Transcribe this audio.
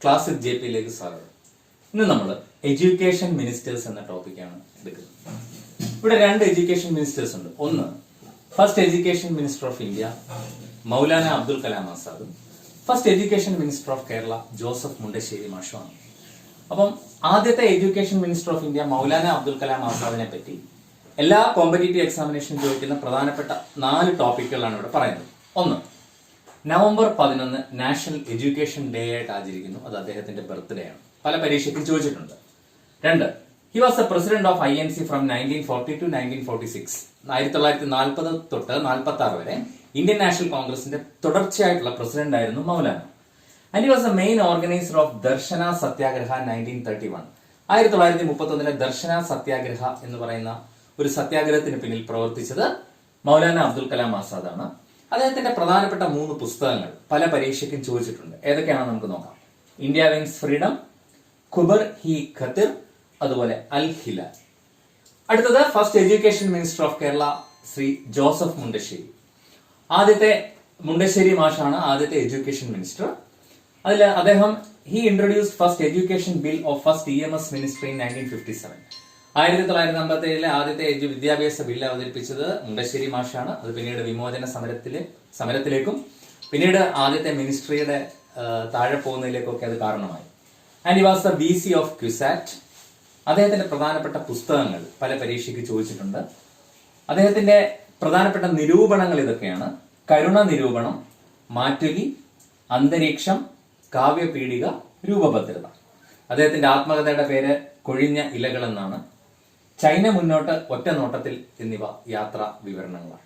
Class with J പിയിലേക്ക് സ്വാഗതം. ഇന്ന് നമ്മൾ എഡ്യൂക്കേഷൻ മിനിസ്റ്റേഴ്സ് എന്ന ടോപ്പിക്കാണ് എടുക്കുന്നത്. ഇവിടെ രണ്ട് എഡ്യൂക്കേഷൻ മിനിസ്റ്റേഴ്സ് ഉണ്ട്. ഒന്ന് first education minister of India Maulana Abdul Kalam ആസാദും first education minister of Kerala Joseph Mundassery മാഷുമാണ്. അപ്പം ആദ്യത്തെ education minister of India Maulana Abdul Kalam ആസാദിനെ പറ്റി എല്ലാ കോമ്പറ്റേറ്റീവ് എക്സാമിനേഷനും ചോദിക്കുന്ന പ്രധാനപ്പെട്ട 4 ടോപ്പിക്കുകളാണ് ഇവിടെ പറയുന്നത്. ഒന്ന്, നവംബർ 11 നാഷണൽ എഡ്യൂക്കേഷൻ ഡേ ആയിട്ട് ആചരിക്കുന്നു. അത് അദ്ദേഹത്തിന്റെ ബർത്ത്ഡേ ആണ്. പല പരീക്ഷയ്ക്കും ചോദിച്ചിട്ടുണ്ട്. 2, he was the president of INC from 1940 to 1946. 1940 തൊട്ട് 46 വരെ ഇന്ത്യൻ നാഷണൽ കോൺഗ്രസിന്റെ തുടർച്ചയായിട്ടുള്ള പ്രസിഡന്റ് ആയിരുന്നു Maulana. And he was the main organiser of Darshana Satyagraha 1931. 1931 Darshana Satyagraha എന്ന് പറയുന്ന ഒരു സത്യാഗ്രഹത്തിന് പിന്നിൽ പ്രവർത്തിച്ചത് മൗലാന അബ്ദുൽ കലാം ആസാദാണ്. അദ്ദേഹത്തിന്റെ പ്രധാനപ്പെട്ട 3 പുസ്തകങ്ങൾ പല പരീക്ഷയ്ക്കും ചോദിച്ചിട്ടുണ്ട്. ഏതൊക്കെയാണെന്ന് നമുക്ക് നോക്കാം. ഇന്ത്യ വിൻസ് ഫ്രീഡം, ഖുബർ ഹി ഖത്തിർ, അതുപോലെ അൽ ഹിലാൽ. അടുത്തത് first education minister of Kerala Shri Joseph Mundassery. ആദ്യത്തെ മുണ്ടശ്ശേരി മാഷാണ് ആദ്യത്തെ എഡ്യൂക്കേഷൻ മിനിസ്റ്റർ. അതിൽ അദ്ദേഹം he introduced first education bill of first EMS ministry in 1957. 1957 ആദ്യത്തെ വിദ്യാഭ്യാസ ബില്ല് അവതരിപ്പിച്ചത് മുണ്ടശ്ശേരി മാഷാണ്. അത് പിന്നീട് വിമോചന സമരത്തിലേക്കും പിന്നീട് ആദ്യത്തെ മിനിസ്ട്രിയുടെ താഴെ പോകുന്നതിലേക്കൊക്കെ അത് കാരണമായി. And he was the VC of CUSAT. അദ്ദേഹത്തിന്റെ പ്രധാനപ്പെട്ട പുസ്തകങ്ങൾ പല പരീക്ഷയ്ക്ക് ചോദിച്ചിട്ടുണ്ട്. അദ്ദേഹത്തിന്റെ പ്രധാനപ്പെട്ട നിരൂപണങ്ങൾ ഇതൊക്കെയാണ്: കരുണ നിരൂപണം, മാറ്റുലി, അന്തരീക്ഷം, കാവ്യപീഠിക, രൂപഭദ്രത. അദ്ദേഹത്തിന്റെ ആത്മകഥയുടെ പേര് കൊഴിഞ്ഞ ഇലകൾ എന്നാണ്. ചൈന മുന്നോട്ട്, ഒറ്റ നോട്ടത്തിൽ എന്നിവ യാത്രാ വിവരണങ്ങളാണ്.